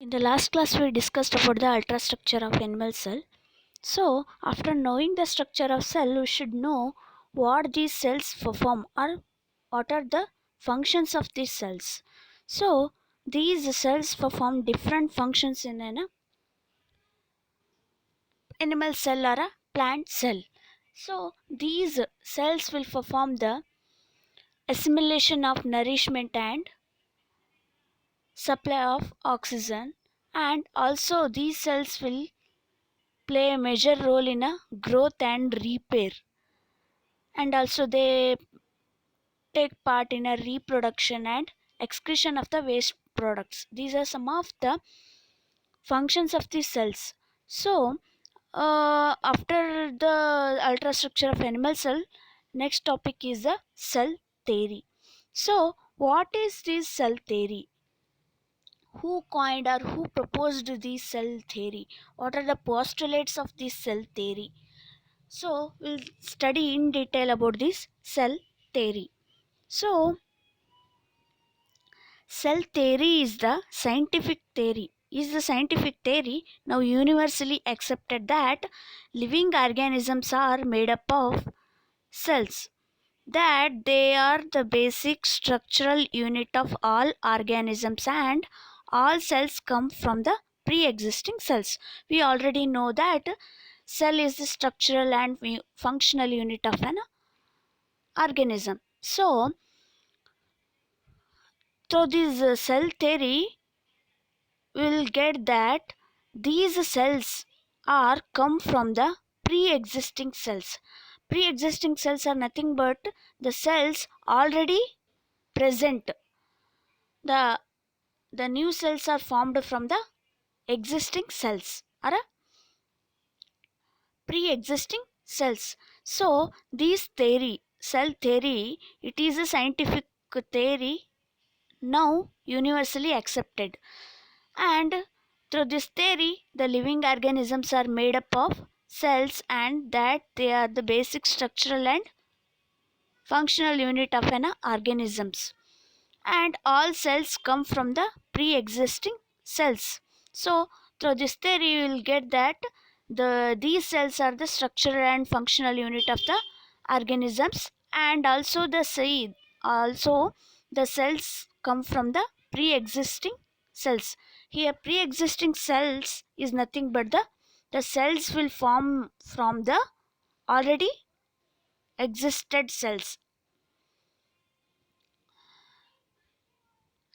In the last class, we discussed about the ultrastructure of animal cell. So, after knowing the structure of cell, we should know what these cells perform or what are the functions of these cells. So, these cells perform different functions in an animal cell or a plant cell. So, these cells will perform the assimilation of nourishment and supply of oxygen, and also these cells will play a major role in a growth and repair, and also they take part in a reproduction and excretion of the waste products. These are some of the functions of the cells. So after the ultrastructure of animal cell, next topic is the cell theory. So what is this cell theory? Who coined or who proposed this cell theory? What are the postulates of this cell theory? So we'll study in detail about this cell theory. So cell theory is the scientific theory now universally accepted that living organisms are made up of cells, that they are the basic structural unit of all organisms, and all cells come from the pre-existing cells. We already know that cell is the structural and functional unit of an organism. So through this cell theory, we will get that these cells are come from the pre-existing cells. Pre-existing cells are nothing but the cells already present. The the new cells are formed from the existing cells or pre-existing cells. So this theory, cell theory, it is a scientific theory now universally accepted, and through this theory the living organisms are made up of cells, and that they are the basic structural and functional unit of an organisms, and all cells come from the pre-existing cells. So through this theory you will get that these cells are the structural and functional unit of the organisms, and also the cells come from the pre-existing cells. Here pre-existing cells is nothing but the cells will form from the already existed cells,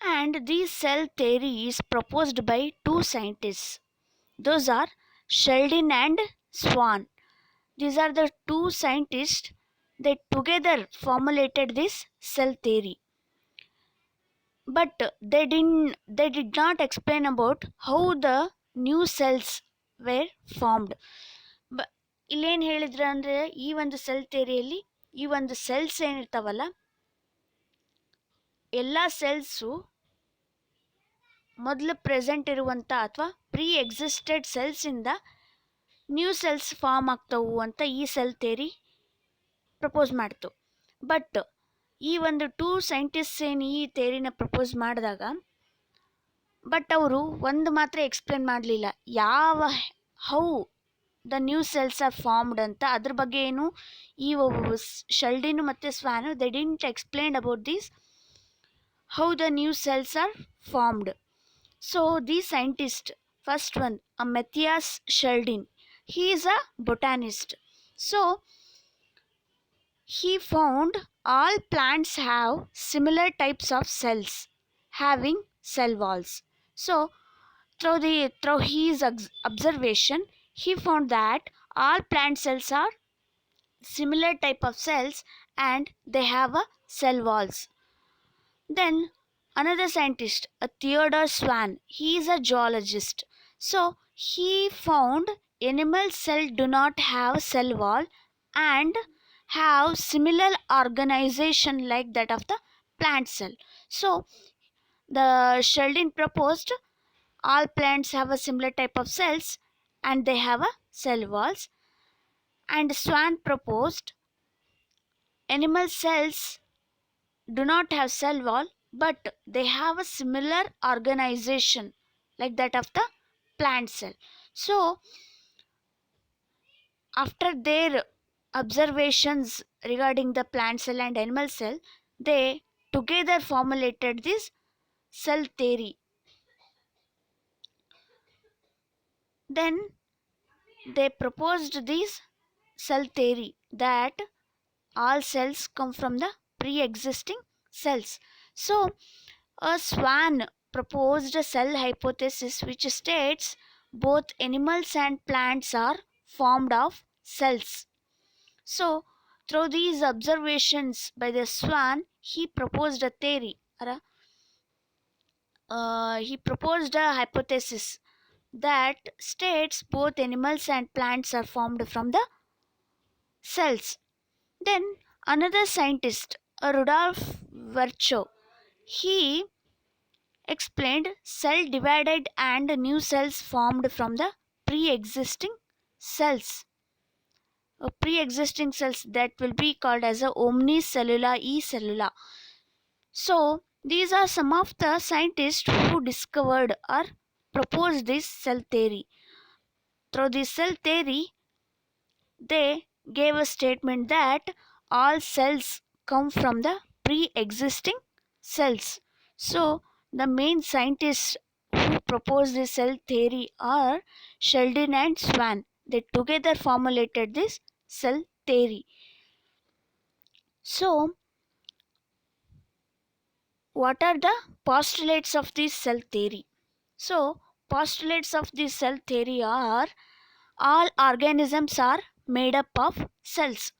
and this cell theory is proposed by two scientists. Those are Sheldon and Swan. These are the two scientists that together formulated this cell theory. But they did not explain about how the new cells were formed. ಇಲ್ಲೇನು ಹೇಳಿದ್ರು ಅಂದರೆ ಈ ಒಂದು cell ಥಿಯರಿಯಲ್ಲಿ ಈ ಒಂದು cells ಏನಿರ್ತಾವಲ್ಲ, ಎಲ್ಲ cells ಮೊದಲು present ಇರುವಂಥ ಅಥವಾ ಪ್ರೀ ಎಕ್ಸಿಸ್ಟೆಡ್ ಸೆಲ್ಸಿಂದ ನ್ಯೂ ಸೆಲ್ಸ್ ಫಾರ್ಮ್ ಆಗ್ತವು ಅಂತ ಈ ಸೆಲ್ ಥಿಯರಿ ಪ್ರಪೋಸ್ ಮಾಡ್ತು. ಬಟ್ ಈ ಒಂದು ಟೂ ಸೈಂಟಿಸ್ಟ್ ಏನು ಈ ಥಿಯರಿನ ಪ್ರಪೋಸ್ ಮಾಡಿದಾಗ, ಬಟ್ ಅವರು ಒಂದು ಮಾತ್ರ ಎಕ್ಸ್ಪ್ಲೇನ್ ಮಾಡಲಿಲ್ಲ, how the new cells are formed ಅಂತ. ಅದ್ರ ಬಗ್ಗೆ ಏನು ಈ ಶೆಲ್ಡಿನು ಮತ್ತು ಸ್ವಾನು they didn't explain about this how the new cells are formed. So the scientist, first one, Matthias Sheldon, he is a botanist. So he found all plants have similar types of cells having cell walls. So through his observation, he found that all plant cells are similar type of cells and they have a cell walls. Then another scientist, Theodore Swan, he is a geologist. So he found animal cell do not have cell wall and have similar organization like that of the plant cell. So the Sheldon proposed all plants have a similar type of cells and they have a cell walls, and Swan proposed animal cells do not have cell wall but they have a similar organization like that of the plant cell. So after their observations regarding the plant cell and animal cell, they together formulated this cell theory. Then they proposed this cell theory that all cells come from the pre-existing cells. So a Swan proposed a cell hypothesis which states both animals and plants are formed of cells. So through these observations by the Swan, he proposed a theory, he proposed a hypothesis that states both animals and plants are formed from the cells. Then another scientist, Rudolf Virchow, he explained cell divided and new cells formed from the pre-existing cells. Pre-existing cells that will be called as a omnicellula e cellula. So these are some of the scientists who discovered or proposed this cell theory. Through this cell theory, they gave a statement that all cells come from the pre-existing cells. So the main scientists who proposed this cell theory are Sheldon and Swan. They together formulated this cell theory. So what are the postulates of this cell theory? So postulates of this cell theory are all organisms are made up of cells.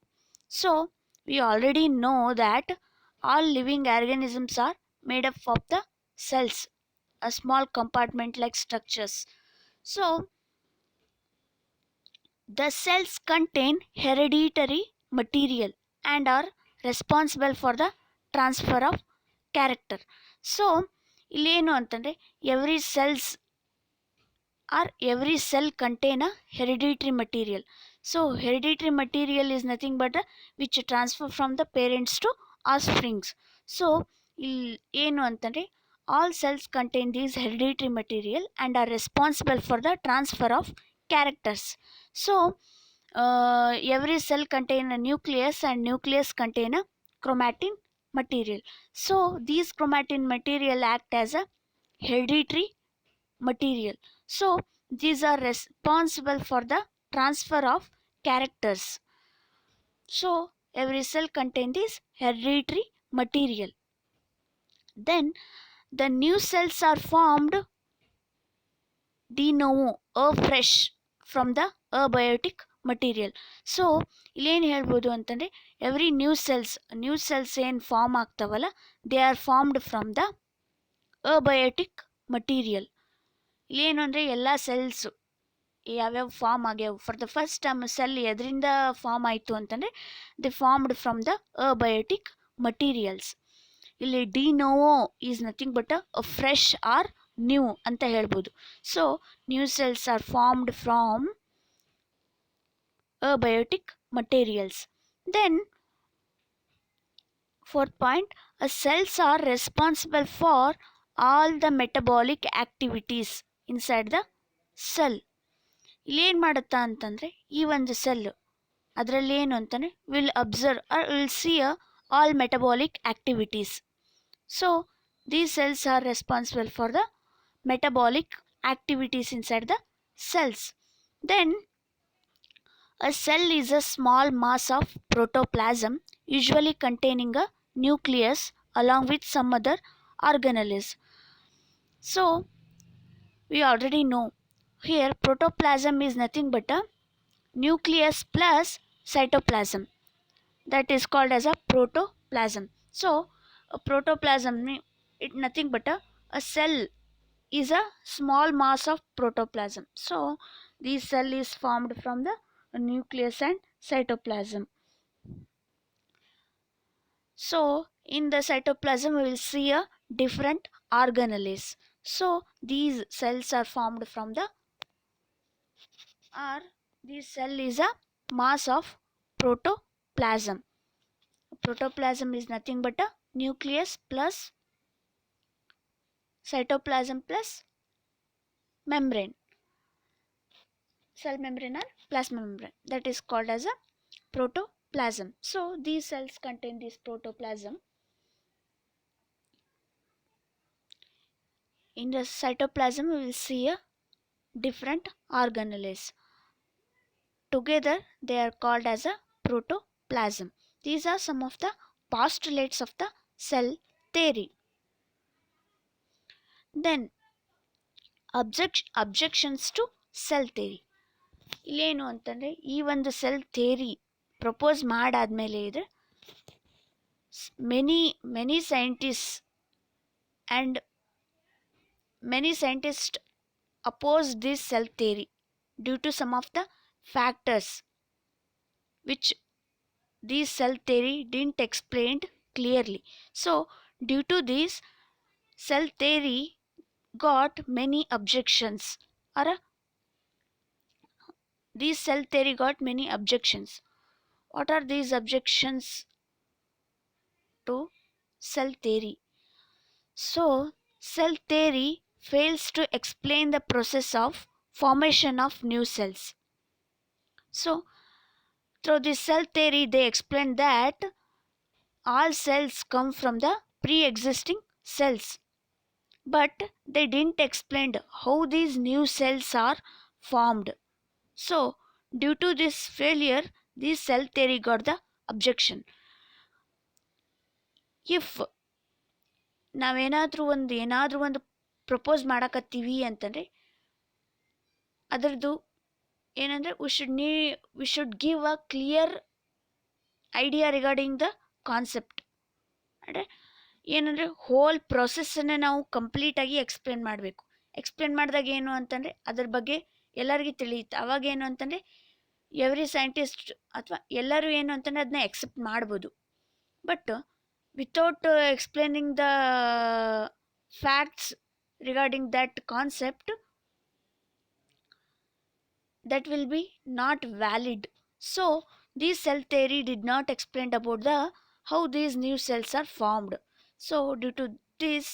So we already know that all living organisms are made up of the cells, a small compartment like structures. So the cells contain hereditary material and are responsible for the transfer of character. So ಇಲ್ಲೇನು ಅಂತಂದರೆ every cell contain a hereditary material. So hereditary material is nothing but which transfer from the parents to offsprings. So ಏನು ಅಂತಂದರೆ all cells contain these hereditary material and are responsible for the transfer of characters. So every cell contain a nucleus and nucleus contain a chromatin material. So these chromatin material act as a hereditary material. So these are responsible for the transfer of characters. So every cell contains this hereditary material. Then the new cells are formed de novo, fresh from the abiotic material. So ಇಲ್ಲೇನು ಹೇಳ್ಬೋದು ಅಂತಂದರೆ every new cells ಏನು form ಆಗ್ತಾವಲ್ಲ they are formed from the abiotic material. ಇಲ್ಲೇನು ಅಂದರೆ ಎಲ್ಲ cells ಯಾವ್ಯಾವ form ಆಗ್ಯಾವ for the first time cell ಎದರಿಂದ ಫಾರ್ಮ್ ಆಯಿತು ಅಂತಂದರೆ they formed from the abiotic materials. ಇಲ್ಲಿ de novo is nothing but a fresh or new ಅಂತ ಹೇಳ್ಬೋದು. So new cells are formed from abiotic materials. Then fourth point, cells are responsible for all the metabolic activities inside the cell. ಇಲ್ಲೇನು ಮಾಡುತ್ತಾ ಅಂತಂದರೆ ಈ ಒಂದು cell ಅದರಲ್ಲಿ ಏನು ಅಂತಾನೆ will observe or will see all metabolic activities. So these cells are responsible for the metabolic activities inside the cells. Then a cell is a small mass of protoplasm usually containing a nucleus along with some other organelles. So we already know here protoplasm is nothing but a nucleus plus cytoplasm, that is called as a protoplasm. So a protoplasm it nothing but a cell is a small mass of protoplasm. So this cell is formed from the nucleus and cytoplasm. So in the cytoplasm we will see a different organelles. So these cells are formed from the this cell is a mass of protoplasm. Protoplasm is nothing but a nucleus plus cytoplasm plus membrane, cell membrane or plasma membrane, that is called as a protoplasm. So these cells contain this protoplasm. In the cytoplasm we will see a different organelles. Together they are called as a protoplasm. These are some of the postulates of the cell theory. Then objections to cell theory. ಇಲ್ಲೇನು ಅಂತಂದರೆ ಈ ಒಂದು cell theory propose ಮಾಡಾದ್ಮೇಲೆ ಇದೆ many scientist and many scientists oppose this cell theory due to some of the factors which this cell theory didn't explain clearly. So due to this, cell theory got many objections, or this cell theory got many objections. What are these objections to cell theory? So cell theory fails to explain the process of formation of new cells. So through this cell theory they explain that all cells come from the pre-existing cells, but they didn't explain how these new cells are formed. So due to this failure, this cell theory got the objection. If ನಾವೇನಾದರೂ ಒಂದು propose ಮಾಡಕತ್ತೀವಿ ಅಂತಂದರೆ ಅದರದ್ದು ಏನಂದರೆ we should give a clear idea regarding the concept. ಅಂದರೆ ಏನಂದರೆ hole ಪ್ರೊಸೆಸ್ಸನ್ನು ನಾವು ಕಂಪ್ಲೀಟಾಗಿ explain ಮಾಡಬೇಕು. ಎಕ್ಸ್ಪ್ಲೇನ್ ಮಾಡಿದಾಗ ಏನು ಅಂತಂದರೆ ಅದ್ರ ಬಗ್ಗೆ ಎಲ್ಲರಿಗೂ ತಿಳಿಯುತ್ತೆ. ಅವಾಗ ಏನು ಅಂತಂದರೆ ಎವ್ರಿ ಸೈಂಟಿಸ್ಟ್ ಅಥವಾ ಎಲ್ಲರೂ ಏನು ಅಂತಂದರೆ ಅದನ್ನ ಎಕ್ಸೆಪ್ಟ್ ಮಾಡ್ಬೋದು. But without explaining the facts regarding that concept, that will be not valid. So this cell theory did not explain about the how these new cells are formed. So due to this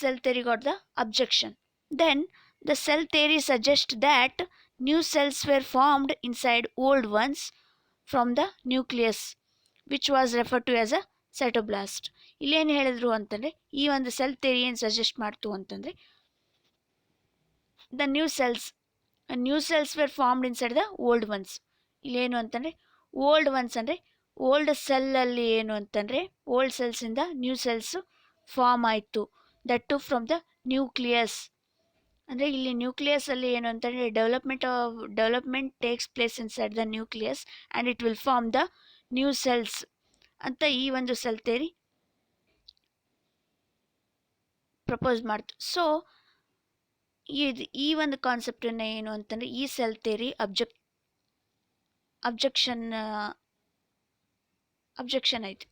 cell theory got the objection. Then the cell theory suggests that new cells were formed inside old ones from the nucleus, which was referred to as a cytoblast. ಇಲ್ಲೇನು ಹೇಳಿದ್ರು ಅಂತಂದರೆ ಈ ಒಂದು cell theory ಏನು suggest ಮಾಡ್ತು ಅಂತಂದರೆ the new cells were formed inside the old ones. ಇಲ್ಲೇನು ಅಂತಂದರೆ ಓಲ್ಡ್ ಒನ್ಸ್ ಅಂದರೆ ಓಲ್ಡ್ ಸೆಲ್ಲಲ್ಲಿ ಏನು ಅಂತಂದರೆ ಓಲ್ಡ್ ಸೆಲ್ಸಿಂದ ನ್ಯೂ ಸೆಲ್ಸ್ ಫಾರ್ಮ್ ಆಯಿತು, that too from the nucleus. ಅಂದರೆ ಇಲ್ಲಿ ನ್ಯೂಕ್ಲಿಯಸಲ್ಲಿ ಏನು ಅಂತಂದರೆ development takes place inside the nucleus and it will form the new cells ಅಂತ ಈ ಒಂದು ಸೆಲ್ ಥಿಯರಿ ಪ್ರಪೋಸ್ ಮಾಡ್ತು. ಸೊ ಈ ಒಂದು ಕಾನ್ಸೆಪ್ಟನ್ನು ಏನು ಅಂತಂದರೆ ಈ ಸೆಲ್ ಥಿಯರಿ ಅಬ್ಜೆಕ್ಷನ್ ಆಯಿತು.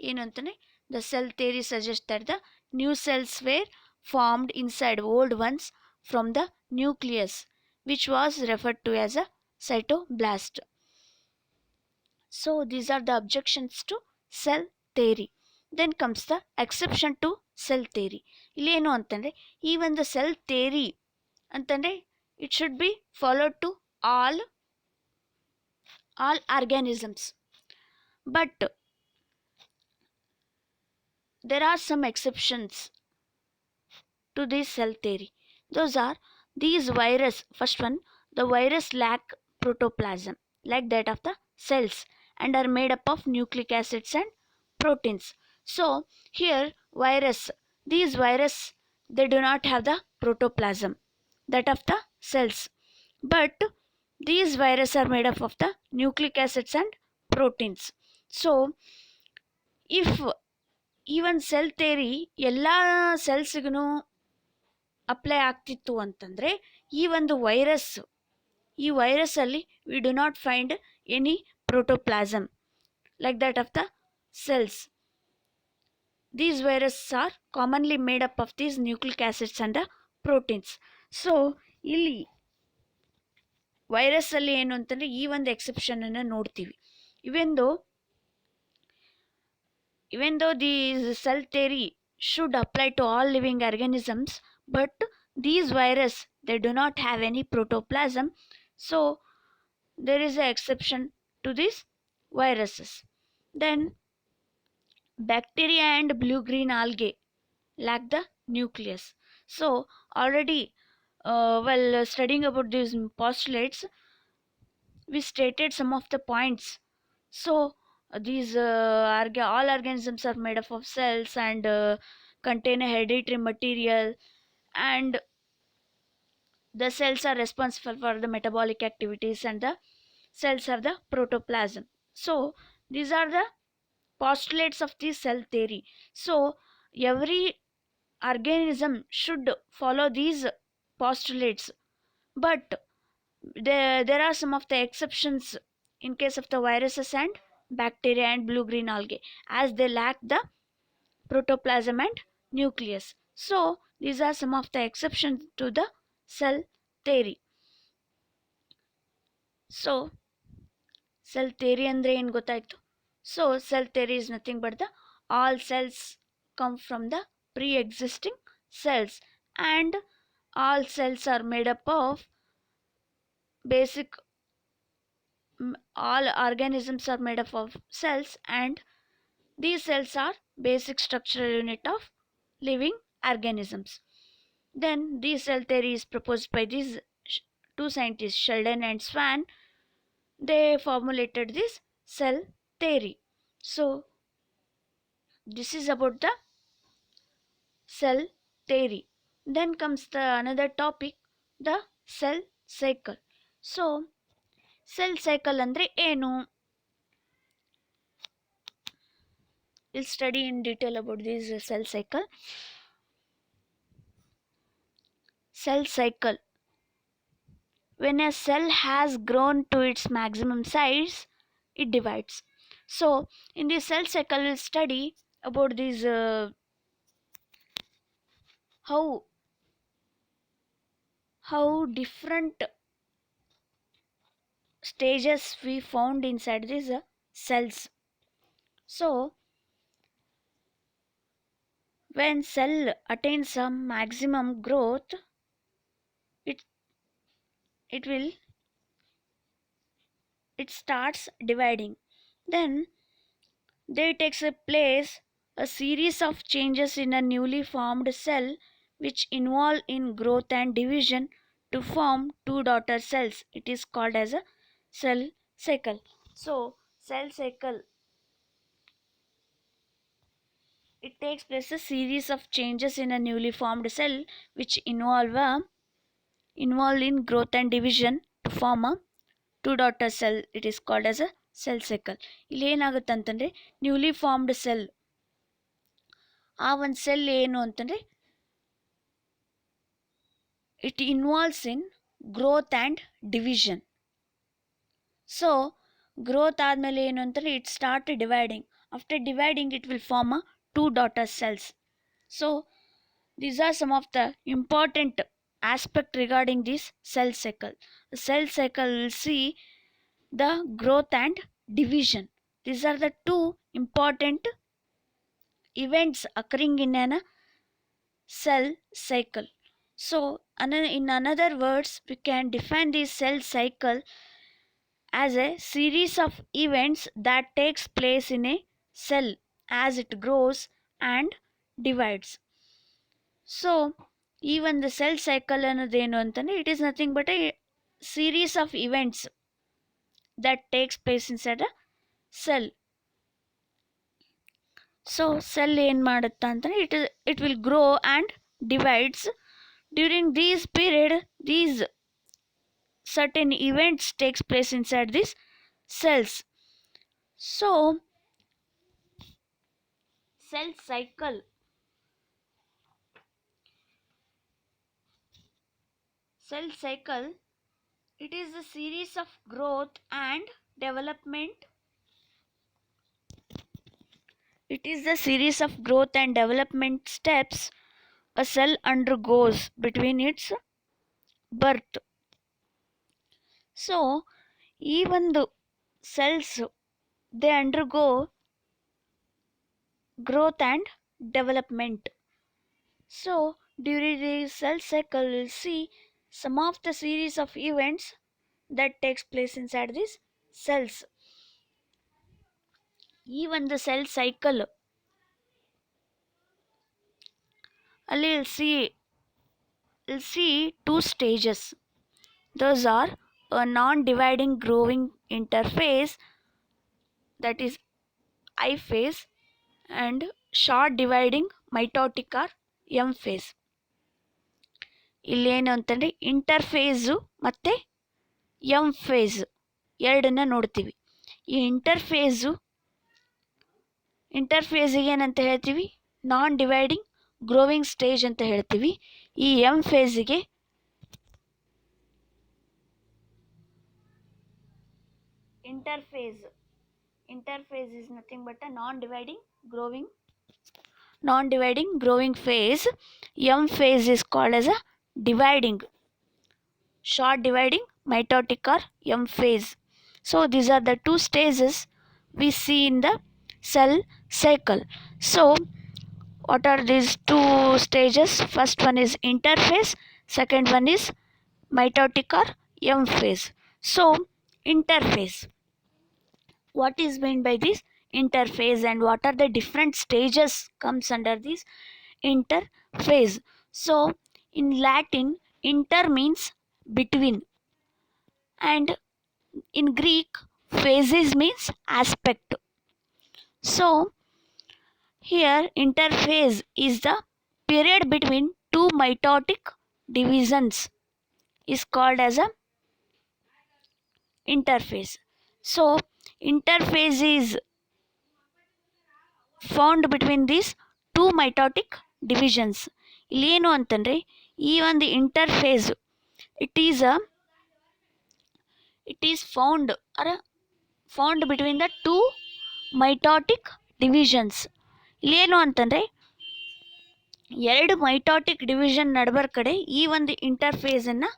ಏನು ಅಂತಂದರೆ the cell theory suggest that the new cells were formed inside old ones from the nucleus, which was referred to as a cytoblast. So these are the objections to cell theory. Then comes the exception to cell theory. ಇಲ್ಲಿ ಏನು ಅಂತಂದರೆ ಈ ಒಂದು cell theory ಅಂತಂದರೆ it should be followed to all organisms. But there are some exceptions to this cell theory. Those are these virus. First one, the virus lack protoplasm like that of the cells and are made up of nucleic acids and proteins. So here these virus they do not have the protoplasm that of the cells, but these virus are made up of the nucleic acids and proteins. So if even cell theory ಎಲ್ಲ ಸೆಲ್ಸ್ಗೂ apply ಆಗ್ತಿತ್ತು ಅಂತಂದರೆ ಈ ಒಂದು ವೈರಸ್ಸಲ್ಲಿ we do not find any protoplasm like that of the cells. These viruses are commonly made up of these nucleic acids and the proteins. So ಇಲ್ಲಿ ವೈರಸ್ಸಲ್ಲಿ ಏನು ಅಂತಂದರೆ ಈ ಒಂದು ಎಕ್ಸೆಪ್ಷನನ್ನು ನೋಡ್ತೀವಿ. even though the cell theory should apply to all living organisms, but these virus they do not have any protoplasm, so there is an exception to these viruses. Then bacteria and blue green algae lack the nucleus. So already while studying about these postulates, we stated some of the points. So these all organisms are made up of cells and contain a hereditary material, and the cells are responsible for the metabolic activities, and the cells have the protoplasm. So these are the postulates of the cell theory. So every organism should follow these postulates, but there are some of the exceptions in case of the viruses and bacteria and blue green algae, as they lack the protoplasm and nucleus. So these are some of the exceptions to the cell theory. So cell theory andre ಏನು ಗೊತ್ತಾಯ್ತು? So cell theory is nothing but the all cells come from the pre-existing cells, and all cells are made up of basic all organisms are made up of cells, and these cells are basic structural unit of living organisms. Then this cell theory is proposed by these two scientists, Sheldon and Swan. They formulated this cell theory. So this is about the cell theory. Then comes the another topic, the cell cycle. So cell cycle andre ಏನು? We'll study in detail about this cell cycle. Cell cycle. When a cell has grown to its maximum size, it divides. So in this cell cycle, we'll study about these how different stages we found inside these cells. So when cell attains some maximum growth, it it will it starts dividing. Then there takes a place a series of changes in a newly formed cell which involve in growth and division to form two daughter cells. It is called as a cell cycle. So cell cycle, it takes place a series of changes in a newly formed cell which involve in growth and division to form a two daughter cell. It is called as a cell cycle. ಇಲ್ಲಿ ಏನಾಗುತ್ತೆ ಅಂತಂದರೆ newly formed cell, ಆ ಒಂದು cell ಏನು ಅಂತಂದರೆ it involves in growth and division. So growth ಆದಮೇಲೆ ಏನು ಅಂತಂದರೆ it start dividing. After dividing it will form a two daughter cells. So these are some of the important aspect regarding this cell cycle. The cell cycle will see the growth and division. These are the two important events occurring in a cell cycle. So in another words, we can define this cell cycle as a series of events that takes place in a cell as it grows and divides. So even the cell cycle ಅನ್ನೋದೇನು ಅಂತಂದರೆ it is nothing but a series of events that takes place inside a cell. So cell ಏನು ಮಾಡುತ್ತಾ ಅಂತಂದರೆ it will grow and divides. During this period, these certain events takes place inside these cells. So cell cycle it is a series of growth and development. It is the series of growth and development steps a cell undergoes between its birth. So even the cells, they undergo growth and development. So During the cell cycle, we'll see some of the series of events that takes place inside these cells. Even the cell cycle, ಅಲ್ಲಿ we'll see two stages. Those are a non-dividing growing interphase, that is I phase, and short dividing mitotic or M phase. ಇಲ್ಲೇನು ಅಂತಂದರೆ interphase ಮತ್ತು M face ಎರಡನ್ನ ನೋಡ್ತೀವಿ. ಈ ಇಂಟರ್ಫೇಸಿಗೆ ಏನಂತ ಹೇಳ್ತೀವಿ, ನಾನ್ dividing growing stage ಅಂತ ಹೇಳ್ತೀವಿ. ಈ M ಫೇಸಿಗೆ interphase is nothing but a non-dividing growing phase. M phase is called as a short dividing mitotic or M phase. So these are the two stages we see in the cell cycle. So what are these two stages? First one is interphase, second one is mitotic or M phase. So interphase, what is meant by this interphase and what are the different stages comes under this interphase? So in Latin, inter means between, and in Greek, phases means aspect. So here interphase is the period between two mitotic divisions is called as a interphase. So interphase is found between these two mitotic divisions. ಇಲ್ಲೇನು ಅಂತಂದರೆ ಈ ಒಂದು interphase it is found between the two mitotic divisions. ಇಲ್ಲೇನು ಅಂತಂದರೆ ಎರಡು mitotic division ನಡುಬರ ಕಡೆ ಈ ಒಂದು ಇಂಟರ್ಫೇಸನ್ನು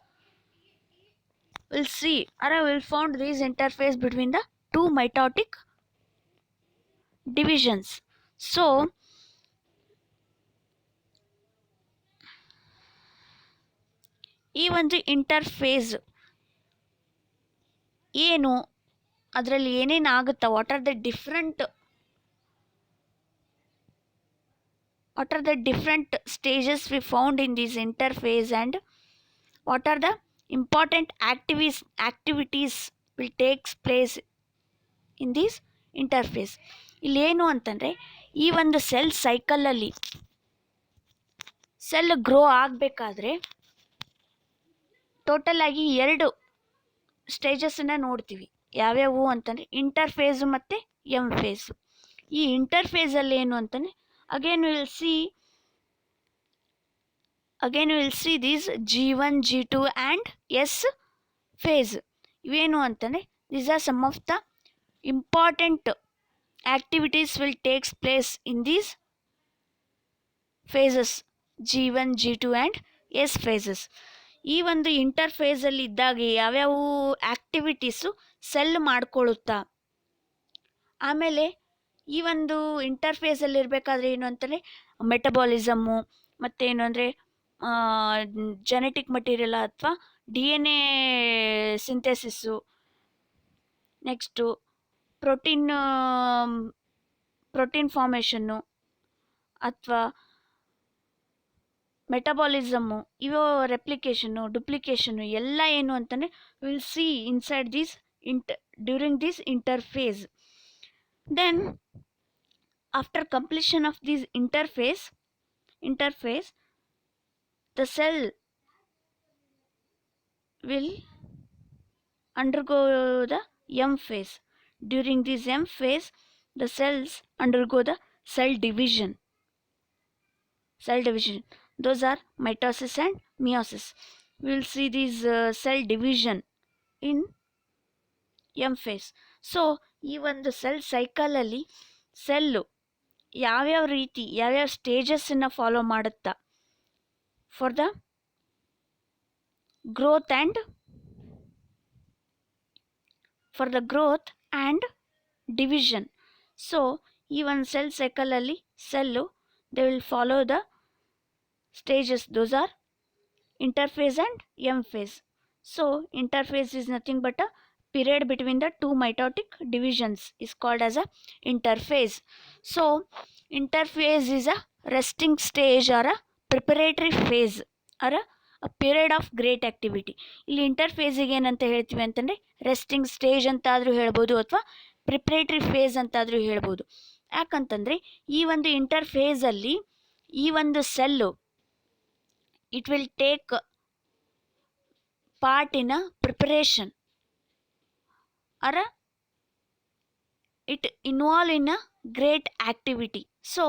will found these interphase between the two mitotic divisions. So ಈ ಒಂದು ಇಂಟರ್ಫೇಸ್ ಏನು, ಅದರಲ್ಲಿ ಏನೇನು ಆಗುತ್ತಾ, what are the different stages we found in this interphase and what are the important activities will takes place in this interface. ಇಲ್ಲೇನು ಅಂತಂದರೆ ಈ ಒಂದು ಸೆಲ್ ಸೈಕಲಲ್ಲಿ ಸೆಲ್ ಗ್ರೋ ಆಗಬೇಕಾದ್ರೆ ಟೋಟಲ್ ಆಗಿ ಎರಡು ಸ್ಟೇಜಸ್ಸನ್ನು ನೋಡ್ತೀವಿ. ಯಾವ್ಯಾವು ಅಂತಂದರೆ ಇಂಟರ್ಫೇಸು ಮತ್ತು ಎಮ್ ಫೇಸು. ಈ ಇಂಟರ್ಫೇಸಲ್ಲಿ ಏನು ಅಂತಂದರೆ again will see these G1, G2 and S phase. ಇವೇನು ಅಂತಂದರೆ these are some of the important activities will takes place in these phases G1, G2 and S phases. ಈ ಒಂದು ಇಂಟರ್ಫೇಸಲ್ಲಿ ಇದ್ದಾಗ ಯಾವ್ಯಾವ ಆ್ಯಕ್ಟಿವಿಟೀಸು ಸೆಲ್ ಮಾಡ್ಕೊಳ್ಳುತ್ತಾ, ಆಮೇಲೆ ಈ ಒಂದು ಇಂಟರ್ಫೇಸಲ್ಲಿ ಇರಬೇಕಾದ್ರೆ ಏನು ಅಂತಂದರೆ ಮೆಟಬಾಲಿಸಮ್ಮು, ಮತ್ತೇನು ಅಂದರೆ ಜೆನೆಟಿಕ್ ಮಟೀರಿಯಲ್ ಅಥವಾ DNA synthesis, next protein formation ಅಥವಾ ಮೆಟಬಾಲಿಸಮ್ಮು, ಇವು ರೆಪ್ಲಿಕೇಷನ್ನು, ಡುಪ್ಲಿಕೇಷನ್ನು ಎಲ್ಲ ಏನು ಅಂತಂದರೆ will see inside this during this interphase. Then after completion of this interphase the cell will undergo the M phase. During this M phase, the cells undergo the cell division. Those are mitosis and meiosis. We will see this cell division in M phase. So ಈ ಒಂದು cell ಸೈಕಲಲ್ಲಿ cell ಯಾವ್ಯಾವ ರೀತಿ ಯಾವ್ಯಾವ ಸ್ಟೇಜಸ್ಸನ್ನು follow ಮಾಡುತ್ತಾ for the growth and division. So ಈ ಒಂದು ಸೆಲ್ ಸೈಕಲಲ್ಲಿ cell they will follow the stages, those are interphase and M phase. So interphase is nothing but a period between the two mitotic divisions is called as a interphase. So interphase is a resting stage or a preparatory phase or a period of great activity. ಇಲ್ಲಿ ಇಂಟರ್ಫೇಸಿಗೆ ಏನಂತ ಹೇಳ್ತೀವಿ ಅಂತಂದರೆ resting stage ಅಂತಾದರೂ ಹೇಳ್ಬೋದು ಅಥವಾ preparatory face ಅಂತಾದರೂ ಹೇಳ್ಬೋದು. ಯಾಕಂತಂದರೆ ಈ ಒಂದು ಇಂಟರ್ಫೇಸಲ್ಲಿ ಈ ಒಂದು cell it will take part in a preparation or it involve in a great activity. So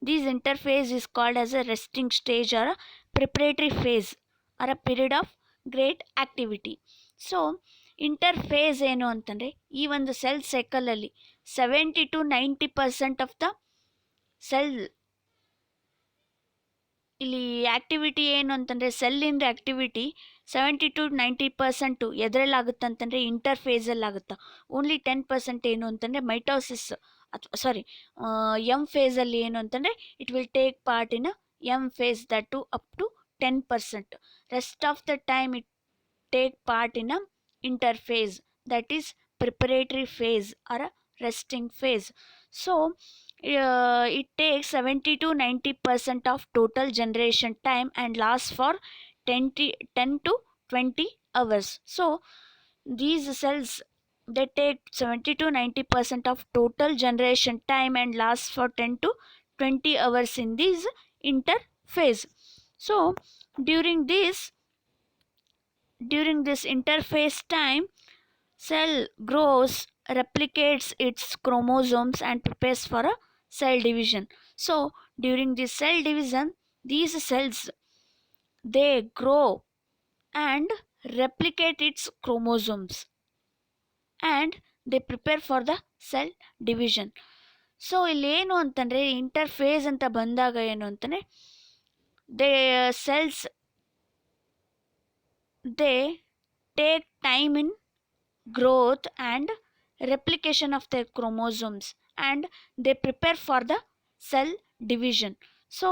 this interphase is called as a resting stage or a preparatory phase or a period of great activity. So interphase ಏನು ಅಂತಂದರೆ ಈ ಒಂದು cell ಸೈಕಲಲ್ಲಿ 70 to 90% of the cell ಇಲ್ಲಿ activity ಏನು ಅಂತಂದರೆ ಸೆಲ್ಲಿಂದ activity 70 to 90% ಎದರಲ್ಲಾಗುತ್ತೆ ಅಂತಂದರೆ ಇಂಟರ್ಫೇಸಲ್ಲಾಗುತ್ತೆ. Only 10% ಏನು ಅಂತಂದರೆ ಮೈಟೋಸಿಸ್ ಅಥವಾ ಸಾರಿ ಎಮ್ ಫೇಸಲ್ಲಿ ಏನು ಅಂತಂದರೆ it will take part in M phase that too up to 10%. Rest of the time it take part in interphase, that is preparatory phase or a resting phase. So it takes 70 to 90% of total generation time and lasts for 10 to 20 hours. So these cells they take 70 to 90% of total generation time and lasts for 10 to 20 hours in this interphase. So during this interphase time, cell grows, replicates its chromosomes and prepares for a cell division. So during this cell division, these cells they grow and replicate its chromosomes and they prepare for the cell division. So ಇಲ್ಲೇನು ಅಂತಂದರೆ interface ಅಂತ ಬಂದಾಗ ಏನು ಅಂತಂದರೆ they cells they take time in growth and replication of their chromosomes and they prepare for the cell division. So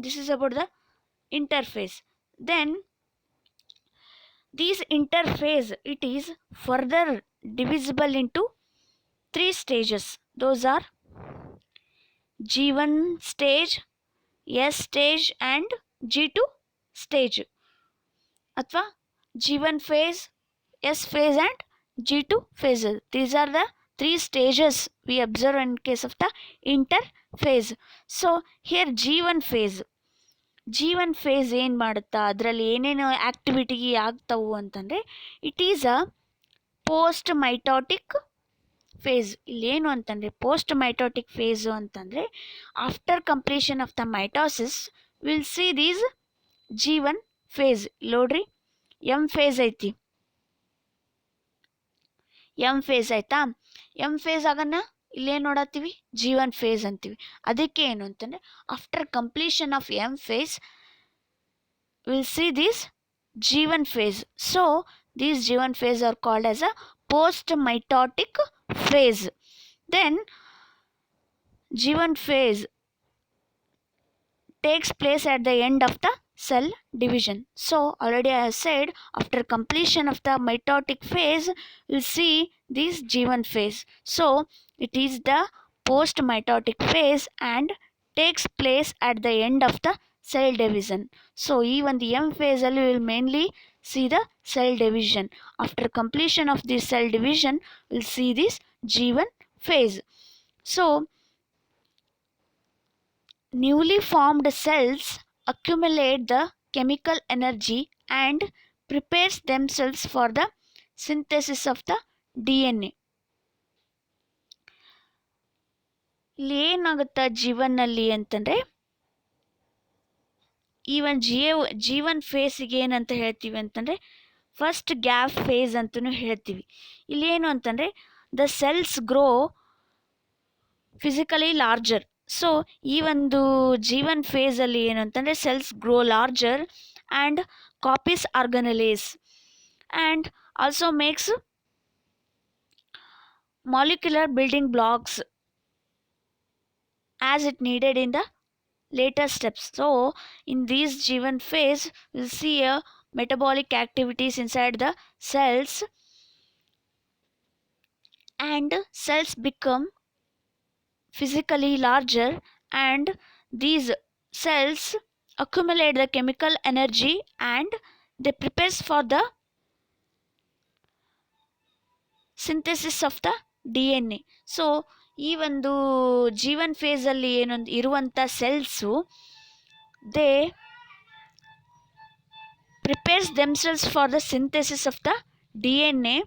this is about the interphase. Then this interphase it is further divisible into three stages. Those are G1 stage, S stage and G2 stage ಅಥವಾ G1 phase, S phase and G2 phases. These are the three stages we observe in case of the interphase. So here G1 phase ಏನು ಮಾಡುತ್ತಾ, ಅದರಲ್ಲಿ ಏನೇನು activity ಆಗ್ತವು ಅಂತಂದರೆ it is a post mitotic phase. ಇಲ್ಲೇನು ಅಂತಂದರೆ post mitotic phase ಅಂತಂದರೆ after completion of the mitosis will see these G1 phase. ನೋಡ್ರಿ ಎಮ್ ಫೇಸ್ ಐತಿ, ಎಮ್ ಫೇಸ್ ಆಯಿತಾ. ಎಮ್ ಫೇಸ್ ಆಗನ್ನ ಇಲ್ಲೇನು ನೋಡತ್ತೀವಿ G1 ಫೇಸ್ ಅಂತೀವಿ. ಅದಕ್ಕೆ ಏನು ಅಂತಂದರೆ after completion of M phase will see this G1 phase. So these G1 phase are called as a post mitotic phase. Then G1 phase takes place at the end of the cell division. So already I have said after completion of the mitotic phase we'll see this G1 phase. So it is the post mitotic phase and takes place at the end of the cell division. So even the M phase we will mainly see the cell division. After completion of this cell division we'll see this G1 phase. So newly formed cells accumulate the chemical energy and prepares themselves for the synthesis of the DNA. ಇಲ್ಲಿ ಏನಾಗುತ್ತಾ ಜೀವನಲ್ಲಿ ಅಂತಂದರೆ ಈ ಒಂದು G1 ಫೇಸಿಗೆ ಏನಂತ ಹೇಳ್ತೀವಿ ಅಂತಂದರೆ first gap face ಅಂತಲೂ ಹೇಳ್ತೀವಿ. ಇಲ್ಲೇನು ಅಂತಂದರೆ the cells grow physically larger. So ಈ ಒಂದು G1 ಫೇಸಲ್ಲಿ ಏನು ಅಂತಂದರೆ cells grow larger and copies organelles and also makes molecular building blocks as it needed in the later steps. So in this Jivan phase, we'll see a metabolic activities inside the cells, and cells become physically larger, and these cells accumulate the chemical energy and they prepares for the synthesis of the D N A. So ಈ ಒಂದು ಜೀವನ್ ಫೇಸಲ್ಲಿ ಏನೊಂದು ಇರುವಂಥ cells, they prepares themselves for the synthesis of the D N A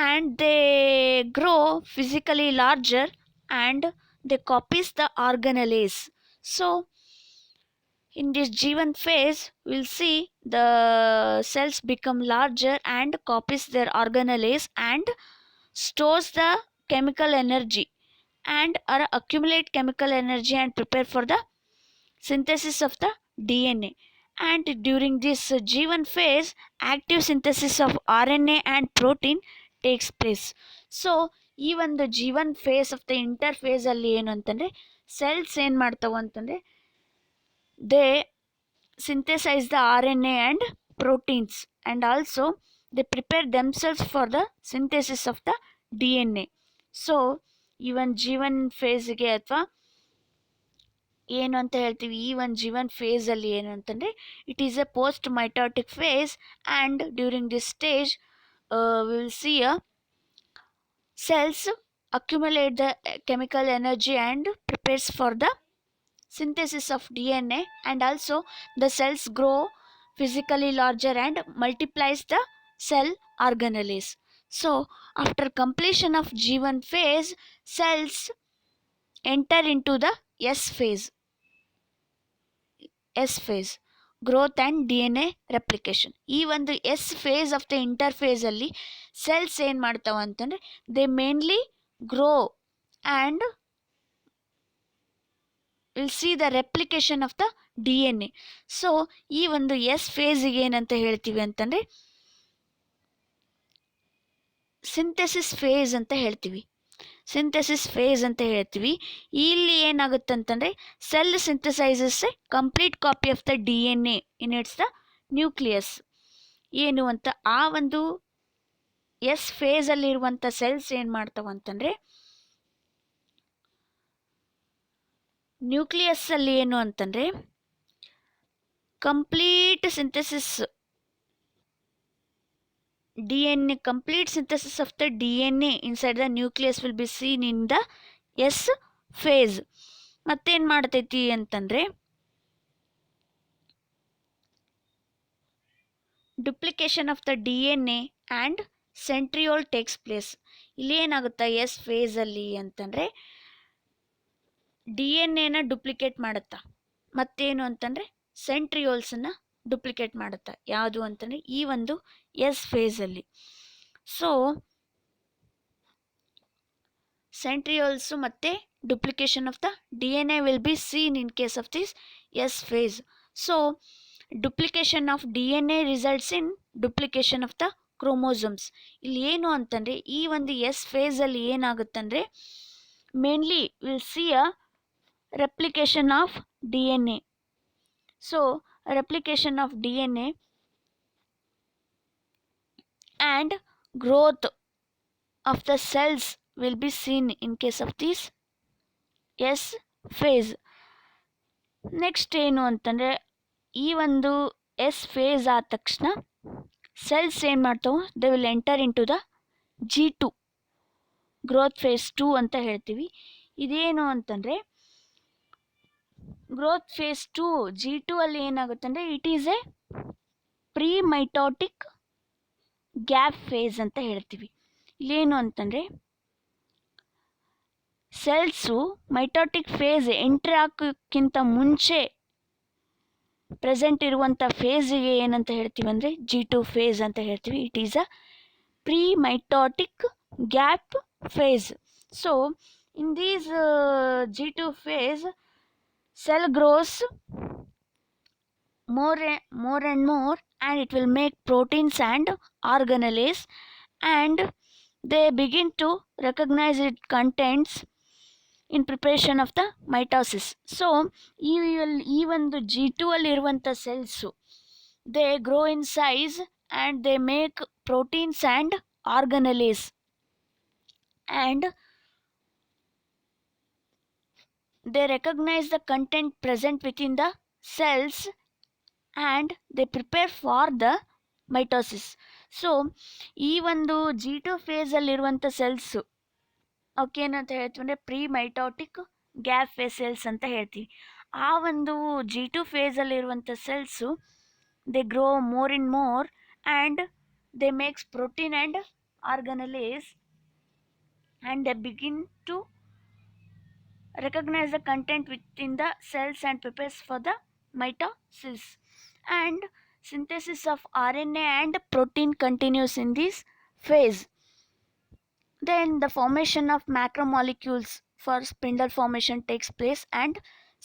and they grow physically larger and they copies the organelles. So in this Jivan phase, we'll see the cells become larger and copies their organelles and stores the chemical energy and or accumulate chemical energy and prepare for the synthesis of the DNA. And during this Jivan phase, active synthesis of RNA and protein takes place. So ಈ ಒಂದು G one phase of the interphase ಅಲ್ಲಿ ಏನು ಅಂತಂದರೆ, cells ಏನು ಮಾಡ್ತಾವೆ ಅಂತಂದರೆ, they synthesize the RNA and proteins, and also they prepare themselves for the synthesis of the DNA. So ಈ ಒಂದು ಜೀವನ್ ಫೇಸ್ಗೆ ಅಥವಾ ಏನು ಅಂತ ಹೇಳ್ತೀವಿ, ಈ ಒಂದು ಜೀವನ್ ಫೇಸಲ್ಲಿ ಏನು ಅಂತಂದರೆ, it is a post mitotic phase, and during this stage will see a cells accumulate the chemical energy and prepares for the synthesis of DNA, and also the cells grow physically larger and multiplies the cell organelles. So after completion of G1 phase, cells enter into the S phase. Growth and D N A replication. ಈ ಒಂದು S phase of the ಇಂಟರ್ಫೇಸಲ್ಲಿ cells ಏನು ಮಾಡ್ತಾವೆ ಅಂತಂದರೆ, they mainly grow and will see the replication of the D N A. So ಈ ಒಂದು S ಫೇಸಿಗೆ ಏನಂತ ಹೇಳ್ತೀವಿ ಅಂತಂದರೆ, ಸಿಂಥೆಸಿಸ್ ಫೇಸ್ ಅಂತ ಹೇಳ್ತೀವಿ. ಇಲ್ಲಿ ಏನಾಗುತ್ತಂತಂದರೆ, cell synthesizes a complete copy of the D N A in its the nucleus. ಏನು ಅಂತ ಆ ಒಂದು ಎಸ್ ಫೇಸಲ್ಲಿರುವಂಥ ಸೆಲ್ಸ್ ಏನು ಮಾಡ್ತಾವಂತಂದರೆ, ನ್ಯೂಕ್ಲಿಯಸ್ಸಲ್ಲಿ ಏನು ಅಂತಂದರೆ complete synthesis DNA, complete synthesis of the DNA inside the nucleus will be seen in the S phase. ಮತ್ತೇನು ಮಾಡ್ತೈತಿ ಅಂತಂದರೆ, duplication of the DNA and centriole takes place. ಇಲ್ಲಿ ಏನಾಗುತ್ತಾ ಎಸ್ ಫೇಸಲ್ಲಿ ಅಂತಂದರೆ, DNA ಡುಪ್ಲಿಕೇಟ್ ಮಾಡುತ್ತಾ, ಮತ್ತೇನು ಅಂತಂದರೆ ಸೆಂಟ್ರಿಯೋಲ್ಸನ್ನು ಡುಪ್ಲಿಕೇಟ್ ಮಾಡುತ್ತಾ. ಯಾವುದು ಅಂತಂದರೆ ಈ ಒಂದು ಎಸ್ ಫೇಸಲ್ಲಿ. ಸೊ ಸೆಂಟ್ರಿಯೋಲ್ಸು ಮತ್ತು duplication of the DNA will be seen in case of this S phase. So duplication of DNA results in duplication of the chromosomes. ಇಲ್ಲಿ ಏನು ಅಂತಂದರೆ, ಈ ಒಂದು ಎಸ್ ಫೇಸಲ್ಲಿ ಏನಾಗುತ್ತಂದರೆ, mainly will see a replication of DNA. So replication of DNA and growth of the cells will be seen in case of this S phase. Next ಏನು ಅಂತಂದರೆ, ಈ ಒಂದು ಎಸ್ ಫೇಸ್ ಆದ ತಕ್ಷಣ ಸೆಲ್ಸ್ ಏನು ಮಾಡ್ತಾವೆ, they will enter in to the G2 growth phase 2 ಅಂತ ಹೇಳ್ತೀವಿ. ಇದೇನು ಅಂತಂದರೆ, ಗ್ರೋತ್ ಫೇಸ್ 2 G2 ಅಲ್ಲಿ ಏನಾಗುತ್ತೆ ಅಂದರೆ, it is a pre mitotic gap phase ಅಂತ ಹೇಳ್ತೀವಿ. ಇಲ್ಲೇನು ಅಂತಂದರೆ, ಸೆಲ್ಸು ಮೈಟೋಟಿಕ್ ಫೇಸ್ ಎಂಟ್ರಿ ಹಾಕೋಕ್ಕಿಂತ ಮುಂಚೆ ಪ್ರೆಸೆಂಟ್ ಇರುವಂಥ ಫೇಸಿಗೆ ಏನಂತ ಹೇಳ್ತೀವಿ ಅಂದರೆ G2 ಫೇಸ್ ಅಂತ ಹೇಳ್ತೀವಿ. It is a pre mitotic gap phase. So in these G2 phase, cell grows more and more, and it will make proteins and organelles, and they begin to recognize its contents in preparation of the mitosis. So ಈ ಒಂದು G2 ಅಲ್ಲಿರುವಂಥ cells they grow in size and they make proteins and organelles, and they recognize the content present within the cells and they prepare for the mitosis. So ಈ ಒಂದು G2 ಫೇಸಲ್ಲಿರುವಂಥ cells okay ಏನಂತ ಹೇಳ್ತೀವಿ ಅಂದರೆ pre mitotic gap phase cells ಅಂತ ಹೇಳ್ತೀವಿ. ಆ ಒಂದು G2 ಫೇಸಲ್ಲಿರುವಂಥ cells they grow more in more and they makes protein and organelles and they begin to recognize the content within the cells and prepares for the mitosis, and synthesis of RNA and protein continues in this phase. Then the formation of macromolecules for spindle formation takes place and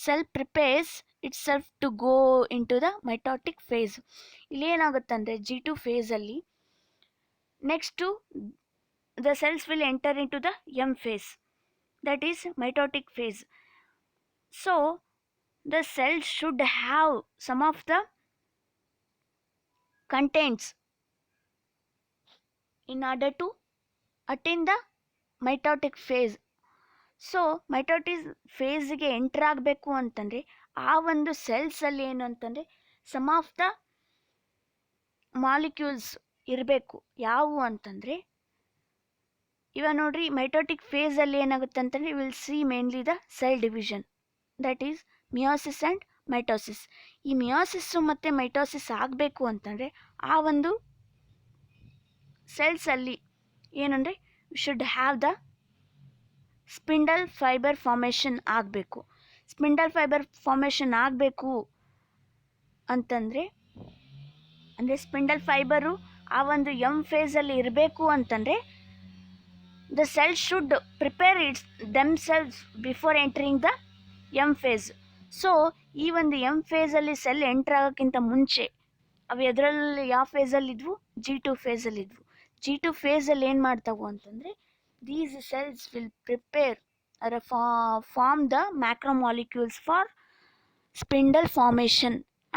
cell prepares itself to go into the mitotic phase. ಇಲ್ಲಿ ಏನಾಗುತ್ತಂದರೆ G2 ಫೇಸಲ್ಲಿ next the cells will enter into the M phase, that is mitotic phase. So the cell should have some of the contents in order to attain the mitotic phase. So mitosis ಫೇಸ್ಗೆ enter ಆಗಬೇಕು ಅಂತಂದರೆ ಆ ಒಂದು ಸೆಲ್ಸಲ್ಲಿ ಏನು ಅಂತಂದರೆ some of the molecules ಇರಬೇಕು. ಯಾವುವು ಅಂತಂದರೆ ಇವಾಗ ನೋಡ್ರಿ, ಮೈಟೋಟಿಕ್ ಫೇಸಲ್ಲಿ ಏನಾಗುತ್ತೆ ಅಂತಂದರೆ will C mainly the cell division, that is meiosis and mitosis. ಈ ಮಿಯೋಸಿಸ್ಸು ಮತ್ತು ಮೈಟೋಸಿಸ್ ಆಗಬೇಕು ಅಂತಂದರೆ ಆ ಒಂದು ಸೆಲ್ಸಲ್ಲಿ ಏನಂದರೆ should have the spindle fibre formation ಆಗಬೇಕು. ಸ್ಪಿಂಡಲ್ ಫೈಬರ್ ಫಾರ್ಮೇಷನ್ ಆಗಬೇಕು ಅಂತಂದರೆ ಅಂದರೆ ಸ್ಪಿಂಡಲ್ ಫೈಬರು ಆ ಒಂದು ಎಮ್ ಫೇಸಲ್ಲಿ ಇರಬೇಕು ಅಂತಂದರೆ the cell should prepare its themselves before entering the M phase. So ಈ ಒಂದು ಎಮ್ ಫೇಸಲ್ಲಿ ಸೆಲ್ ಎಂಟ್ರ್ ಆಗೋಕ್ಕಿಂತ ಮುಂಚೆ ಅವು ಎದರಲ್ಲಿ ಯಾವ ಫೇಸಲ್ಲಿದ್ವು? G2 ಫೇಸಲ್ಲಿದ್ವು. G2 ಫೇಸಲ್ಲಿ ಏನು ಮಾಡ್ತಾವು ಅಂತಂದರೆ these cells will prepare or form the macromolecules for spindle formation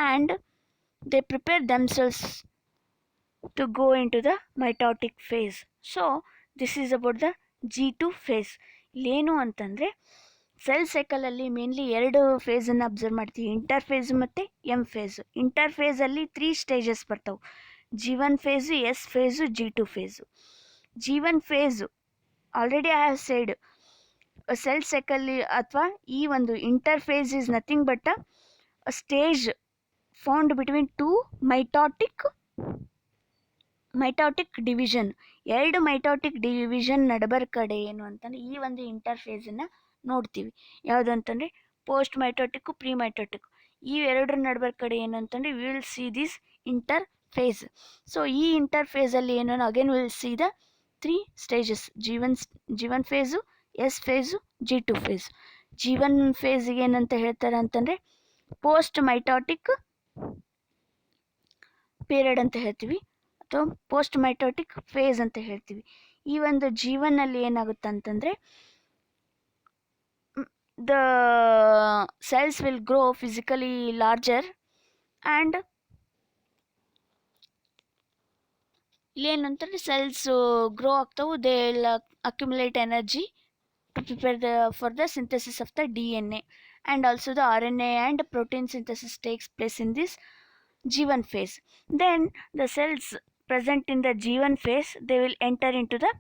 and they prepare themselves to go into the mitotic phase. So this is about the G2 phase. ಇಲ್ಲೇನು ಅಂತಂದರೆ ಸೆಲ್ ಸೈಕಲಲ್ಲಿ mainly ಎರಡು ಫೇಸನ್ನು observe ಮಾಡ್ತೀವಿ, interphase ಮತ್ತು M phase. ಇಂಟರ್ ಫೇಸಲ್ಲಿ 3 stages ಬರ್ತವೆ, G1 phase, S phase, G2 phase. G1 phase already I have said cell cycle ಅಥವಾ ಈ ಒಂದು interphase is nothing but a stage found between two mitotic division. ಎರಡು mitotic division ನಡಬರ್ ಕಡೆ ಏನು ಅಂತಂದರೆ ಈ ಒಂದು ಇಂಟರ್ಫೇಸನ್ನು ನೋಡ್ತೀವಿ. ಯಾವುದು ಅಂತಂದರೆ ಪೋಸ್ಟ್ ಮೈಟೋಟಿಕ್ಕು, ಪ್ರೀ ಮೈಟೋಟಿಕ್. ಈ ಎರಡರ ನಡಬರ್ ಕಡೆ ಏನು ಅಂತಂದರೆ we will see this interphase. So ಈ ಇಂಟರ್ಫೇಸಲ್ಲಿ ಏನು again will see the 3 stages, G1 phase, S phase, G2 phase. G1 ಫೇಸಿಗೆ ಏನಂತ ಹೇಳ್ತಾರೆ ಅಂತಂದರೆ ಪೋಸ್ಟ್ ಮೈಟೋಟಿಕ್ ಪೀರಿಯಡ್ ಅಂತ ಹೇಳ್ತೀವಿ ಅಥವಾ ಪೋಸ್ಟ್ ಮೈಟೋಟಿಕ್ ಫೇಸ್ ಅಂತ ಹೇಳ್ತೀವಿ. ಈ ಒಂದು G1 ಅಲ್ಲಿ ಏನಾಗುತ್ತೆ ಅಂತಂದರೆ the cells will grow physically larger and ಇಲ್ಲೇನು ಅಂತಂದರೆ ಸೆಲ್ಸ್ ಗ್ರೋ ಆಗ್ತಾವು, they will accumulate energy to prepare for the synthesis of the DNA, and also the RNA and protein synthesis takes place in this G1 phase. Then the cells present in the G1 phase, they will enter into the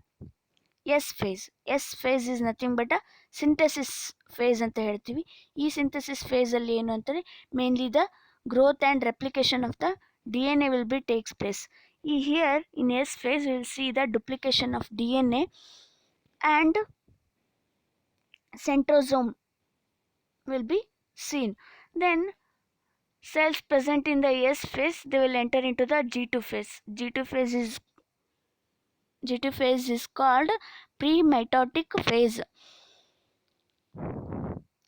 S phase. S phase is nothing but a synthesis phase ಅಂತ ಹೇಳ್ತೀವಿ. ಈ synthesis phase ಅಲ್ಲಿ ಏನು ಅಂತಾರೆ mainly the growth and replication of the DNA will be takes place. Here in S phase we will see the duplication of DNA and centrosome will be seen. Then cells present in the S phase, they will enter into the G2 phase. G2 phase is called pre-mitotic phase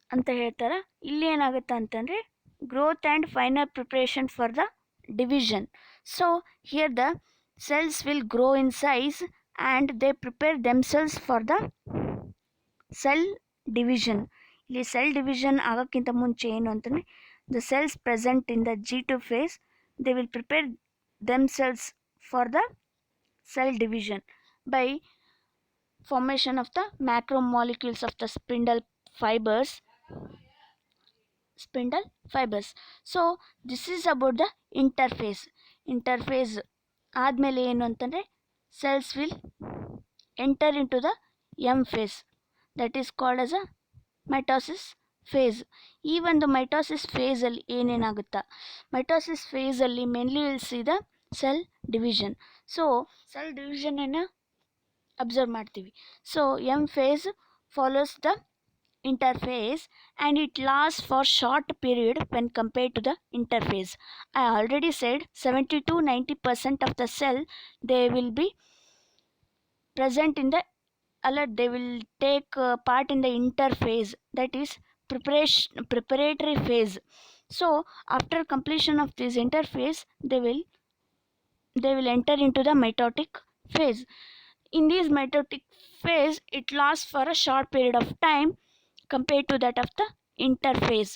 ಅಂತ ಹೇಳ್ತಾರೆ. ಇಲ್ಲಿ ಏನಾಗುತ್ತೆ ಅಂತಂದರೆ growth and final preparation for the division. So here the cells will grow in size and they prepare themselves for the cell division. ಇಲ್ಲಿ cell division ಆಗೋಕ್ಕಿಂತ ಮುಂಚೆ ಏನು ಅಂತಂದರೆ the cells present in the G2 phase they will prepare themselves for the cell division by formation of the macromolecules of the spindle fibers. So this is about the interphase ಆದಮೇಲೆ ಏನು ಅಂತಂದರೆ cells will enter into the M phase, that is called as a mitosis phase. ಈ ಒಂದು mitosis ಫೇಸಲ್ಲಿ ಏನೇನಾಗುತ್ತಾ, mitosis ಫೇಸಲ್ಲಿ mainly will see the cell division. So cell ಡಿವಿಷನನ್ನು observe ಮಾಡ್ತೀವಿ. So M phase follows the interphase and it lasts for short period when compared to the interphase. I already said 70 to 90% of the cell they will be present in the alert, they will take part in the interphase, that is preparatory phase. So after completion of this interphase they will enter into the mitotic phase. In this mitotic phase it lasts for a short period of time compared to that of the interphase.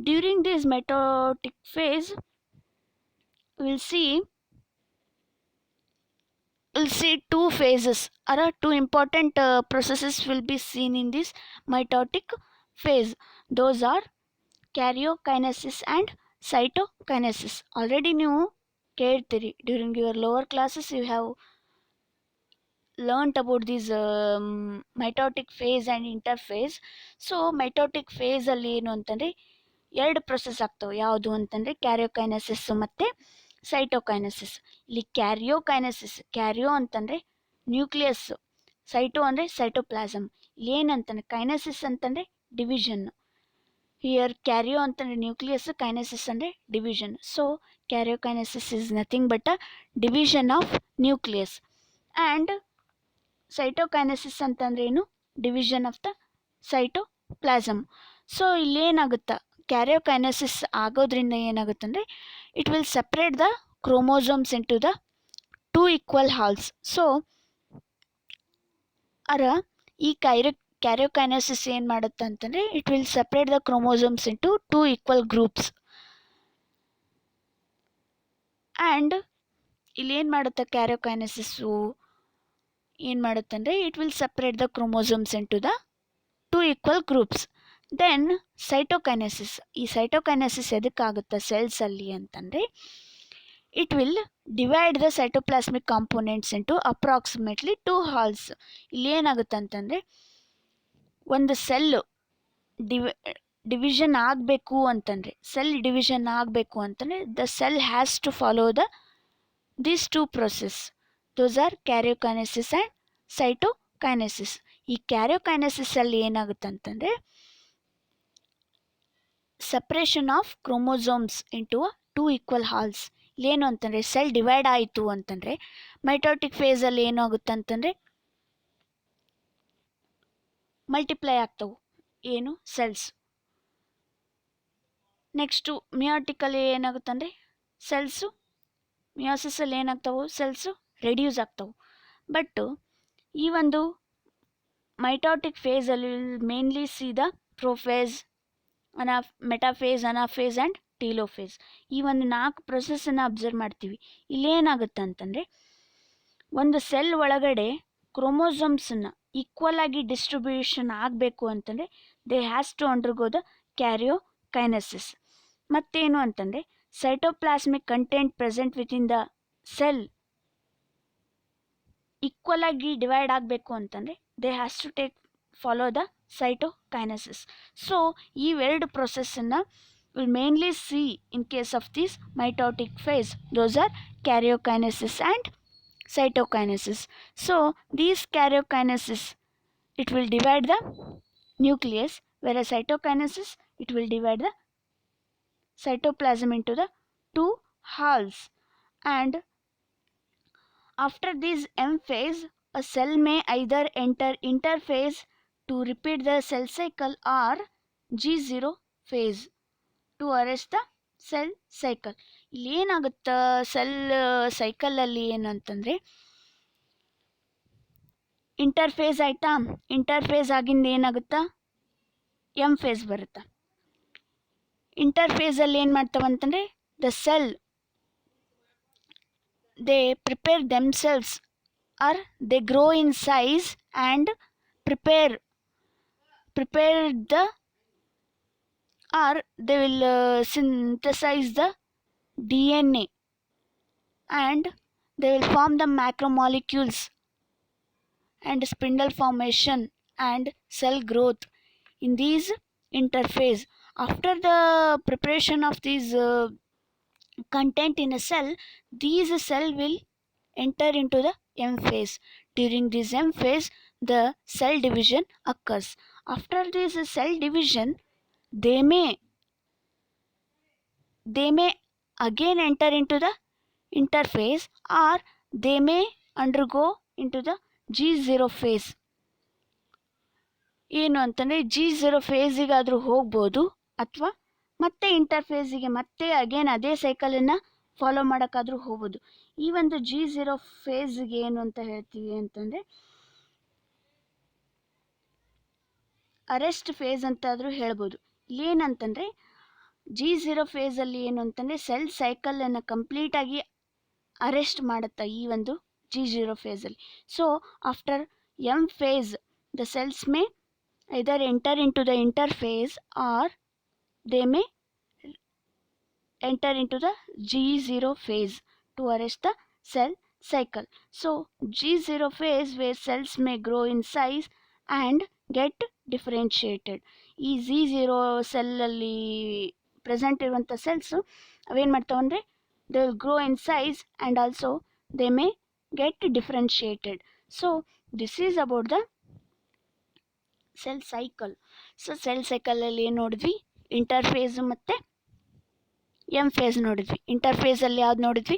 During this mitotic phase we'll see two phases or two important processes will be seen in this mitotic phase. Those are karyokinesis and cytokinesis. Already ನೀವು ಕೇಳ್ತೀರಿ, during your lower classes you have learnt about this mitotic phase and interphase. So mitotic ಫೇಸಲ್ಲಿ ಏನು ಅಂತಂದರೆ ಎರಡು process ಆಗ್ತವೆ. ಯಾವುದು ಅಂತಂದರೆ karyokinesis ಮತ್ತು ಸೈಟೋಕೈನೆಸಿಸ್. ಇಲ್ಲಿ ಕ್ಯಾರಿಯೋ ಅಂತಂದರೆ ನ್ಯೂಕ್ಲಿಯಸ್, ಸೈಟೋ ಅಂದರೆ ಸೈಟೋಪ್ಲಾಸಮ್. ಇಲ್ಲಿ ಏನಂತಂದರೆ ಕೈನೆಸಿಸ್ ಅಂತಂದರೆ ಡಿವಿಷನ್. ಹಿಯರ್ ಕ್ಯಾರಿಯೋ ಅಂತಂದರೆ ನ್ಯೂಕ್ಲಿಯಸ್, ಕೈನೆಸಿಸ್ ಅಂದರೆ division. So karyokinesis is nothing but a division of nucleus and cytokinesis ಅಂತಂದ್ರೆ ಏನು, division of the cytoplasm. So ಇಲ್ಲೇನಾಗುತ್ತಾ, ಕ್ಯಾರಿಯೋಕೈನೆಸಿಸ್ ಆಗೋದ್ರಿಂದ ಏನಾಗುತ್ತಂದರೆ it will separate the chromosomes in to the two equal halves. So ಈ karyokinesis ಏನು ಮಾಡುತ್ತೆ ಅಂತಂದರೆ it will separate the chromosomes into two equal groups. And ಇಲ್ಲೇನು ಮಾಡುತ್ತೆ ಕ್ಯಾರಿಯೋಕೈನೆಸಿಸ್ಸು ಏನು ಮಾಡುತ್ತಂದರೆ it will separate the chromosomes in to the two equal groups. Then cytokinesis, ಈ cytokinesis ಎದಕ್ಕಾಗುತ್ತೆ ಸೆಲ್ಸಲ್ಲಿ ಅಂತಂದರೆ it will divide the cytoplasmic components into approximately two halves. ಇಲ್ಲಿ ಏನಾಗುತ್ತೆ ಅಂತಂದರೆ ಒಂದು ಸೆಲ್ಲು ಡಿವಿಷನ್ ಆಗಬೇಕು ಅಂತಂದರೆ the cell has to follow these two process. Those are karyokinesis and cytokinesis. ಈ ಕ್ಯಾರಿಯೋಕೈನೆಸಿಸಲ್ಲಿ ಏನಾಗುತ್ತೆ ಅಂತಂದರೆ separation of chromosomes into two equal halves. ಇಲ್ಲೇನು ಅಂತಂದರೆ ಸೆಲ್ ಡಿವೈಡ್ ಆಯಿತು ಅಂತಂದರೆ ಮೈಟೋಟಿಕ್ ಫೇಸಲ್ಲಿ ಏನಾಗುತ್ತೆ ಅಂತಂದರೆ ಮಲ್ಟಿಪ್ಲೈ ಆಗ್ತವೆ ಏನು ಸೆಲ್ಸ್. ನೆಕ್ಸ್ಟು ಮಿಯಾಟಿಕಲ್ಲಿ ಏನಾಗುತ್ತೆ ಅಂದರೆ ಸೆಲ್ಸು ಮಿಯಾಸಿಸಲ್ಲಿ ಏನಾಗ್ತವೆ ಸೆಲ್ಸು ರೆಡ್ಯೂಸ್ ಆಗ್ತವೆ. ಬಟ್ ಈ ಒಂದು ಮೈಟೋಟಿಕ್ ಫೇಸಲ್ಲಿ mainly see the prophase, metaphase, anaphase and telophase. ಈ ಒಂದು 4 ಪ್ರೊಸೆಸನ್ನು ಅಬ್ಸರ್ವ್ ಮಾಡ್ತೀವಿ. ಇಲ್ಲೇನಾಗುತ್ತೆ ಅಂತಂದರೆ ಒಂದು ಸೆಲ್ ಒಳಗಡೆ ಕ್ರೋಮೋಸೋಮ್ಸನ್ನು ಈಕ್ವಲ್ ಆಗಿ ಡಿಸ್ಟ್ರಿಬ್ಯೂಷನ್ ಆಗಬೇಕು ಅಂತಂದರೆ they has to undergo the karyokinesis. ಮತ್ತೇನು ಅಂತಂದರೆ cytoplasmic content present within the cell equal ಆಗಿ ಡಿವೈಡ್ ಆಗಬೇಕು ಅಂತಂದರೆ they has to follow the cytokinesis. So ಇವೆರಡು ಪ್ರೊಸೆಸ್ಸನ್ನು will mainly see in case of this mitotic phase. Those are karyokinesis and cytokinesis. So these karyokinesis it will divide the nucleus, whereas cytokinesis it will divide the cytoplasm into the two halves. And after this M phase a cell may either enter interphase to repeat the cell cycle or G0 phase to arrest the cell cycle. ಇಲ್ಲಿ ಏನಾಗುತ್ತೆ cell ಸೈಕಲಲ್ಲಿ ಏನಂತಂದರೆ interface ಆಯಿತಾ. Interface ಆಗಿಂದ ಏನಾಗುತ್ತಾ, M face ಬರುತ್ತಾ. ಇಂಟರ್ಫೇಸಲ್ಲಿ ಏನು ಮಾಡ್ತಾವಂತಂದರೆ the cell they prepare themselves or they grow in size and prepare the or they will synthesize the DNA and they will form the macromolecules and spindle formation and cell growth in these interphase. After the preparation of these content in a cell, these cell will enter into the M phase. During this M phase, the cell division occurs. After this cell division, they may again enter into the interphase or they may undergo into the G0 phase. ಏನು ಅಂತಂದರೆ G0 ಫೇಸಿಗಾದರೂ ಹೋಗ್ಬೋದು ಅಥವಾ ಮತ್ತೆ ಇಂಟರ್ಫೇಸಿಗೆ ಮತ್ತೆ again ಅದೇ ಸೈಕಲನ್ನು follow ಮಾಡೋಕ್ಕಾದರೂ ಹೋಗ್ಬೋದು. ಈ ಒಂದು G0 ಫೇಸ್ಗೆ ಏನು ಅಂತ ಹೇಳ್ತೀವಿ ಅಂತಂದರೆ ಅರೆಸ್ಟ್ ಫೇಸ್ ಅಂತಾದರೂ ಹೇಳ್ಬೋದು. ಏನಂತಂದರೆ G0 ಫೇಸಲ್ಲಿ ಏನು ಅಂತಂದರೆ ಸೆಲ್ ಸೈಕಲನ್ನು ಕಂಪ್ಲೀಟಾಗಿ ಅರೆಸ್ಟ್ ಮಾಡುತ್ತಾ ಈ ಒಂದು G0 ಫೇಸಲ್ಲಿ. So after M phase the cells may either enter into the interphase or they may enter into the G0 phase to arrest the cell cycle. So G0 phase where cells may grow in size and get differentiated. ಈ G0 ಸೆಲ್ಲಲ್ಲಿ present ಇರುವಂಥ cells ಅವೇನು ಮಾಡ್ತಾವೆ ಅಂದರೆ they will grow in size and also they may get differentiated. So this is about the cell cycle. So cell ಸೈಕಲಲ್ಲಿ ಏನು ನೋಡಿದ್ವಿ, interphase ಮತ್ತು M face ನೋಡಿದ್ವಿ. ಇಂಟರ್ಫೇಸಲ್ಲಿ ಯಾವ್ದು ನೋಡಿದ್ವಿ,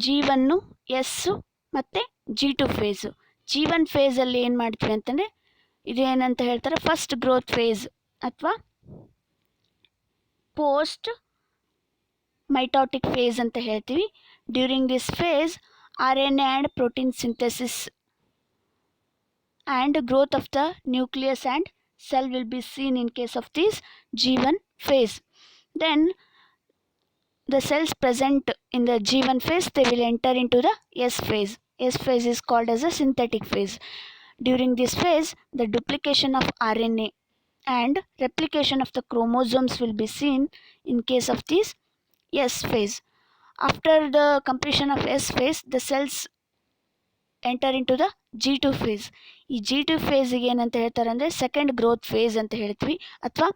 G1, S ಮತ್ತು G2 ಫೇಸು. G1 ಫೇಸಲ್ಲಿ ಏನು ಮಾಡ್ತೀವಿ ಅಂತಂದರೆ ಇದೇನಂತ ಹೇಳ್ತಾರೆ ಫಸ್ಟ್ ಗ್ರೋತ್ ಫೇಸ್ ಅಥವಾ ಪೋಸ್ಟ್ ಮೈಟೋಟಿಕ್ ಫೇಸ್ ಅಂತ ಹೇಳ್ತೀವಿ. During this phase RNA and protein synthesis and growth of the nucleus and cell will be seen in case of this G1 phase. Then the cells present in the G1 phase, they will enter into the S phase. S phase is called as a synthetic phase. During this phase, the duplication of RNA and replication of the chromosomes will be seen in case of this S phase. After the completion of S phase, the cells enter into the G2 phase. ಈ G2 ಫೇಸಿಗೆ ಏನಂತ ಹೇಳ್ತಾರೆ ಅಂದರೆ second growth face ಅಂತ ಹೇಳ್ತೀವಿ ಅಥವಾ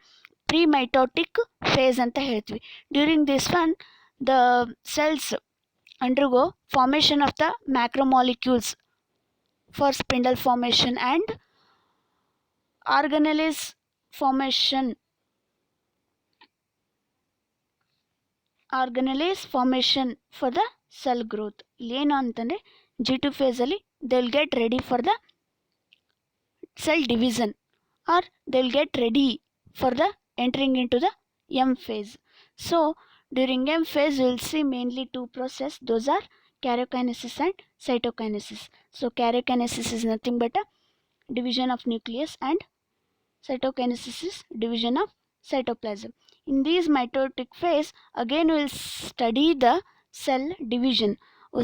pre ಮೈಟೋಟಿಕ್ phase ಅಂತ ಹೇಳ್ತೀವಿ. During this one the cells undergo formation of the macromolecules for spindle formation and organelles formation for the cell growth. ಇಲ್ಲೇನು ಅಂತಂದರೆ G2 ಫೇಸಲ್ಲಿ they will get ready for the cell division or they will get ready for the entering into the M phase. So during M phase we will see mainly two processes, those are karyokinesis and cytokinesis. So karyokinesis is nothing but a division of nucleus and cytokinesis is division of cytoplasm. In this mitotic phase again we will study the cell division.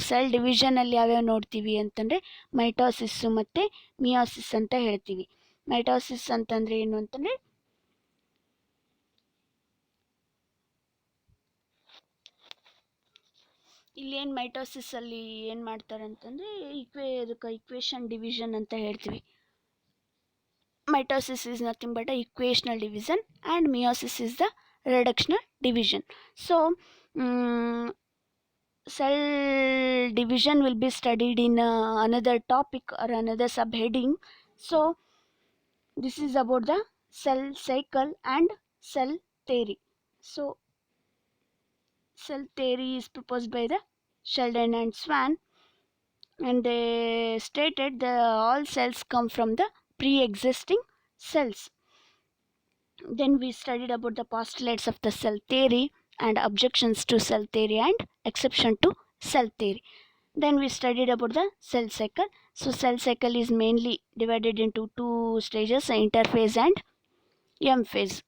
Cell ಡಿವಿಷನಲ್ಲಿ ಯಾವ್ಯಾವ ನೋಡ್ತೀವಿ ಅಂತಂದರೆ ಮೈಟೋಸಿಸ್ಸು ಮತ್ತು meiosis ಅಂತ ಹೇಳ್ತೀವಿ. Mitosis ಅಂತಂದರೆ ಏನು ಅಂತಂದರೆ ಇಲ್ಲೇನು ಮೈಟೋಸಿಸ್ಸಲ್ಲಿ ಏನು ಮಾಡ್ತಾರೆ ಅಂತಂದರೆ ಅದಕ್ಕೆ ಇಕ್ವೇಷನ್ ಡಿವಿಷನ್ ಅಂತ ಹೇಳ್ತೀವಿ. Mitosis is nothing but a equational division and meiosis is the reductional division. So cell division will be studied in another topic or another subheading. So this is about the cell cycle and cell theory. So cell theory is proposed by the Sheldon and Swan, and they stated that all cells come from the pre-existing cells. Then we studied about the postulates of the cell theory and objections to cell theory and exception to cell theory. Then we studied about the cell cycle. So cell cycle is mainly divided into two stages, interphase and M phase.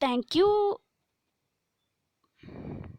Thank you.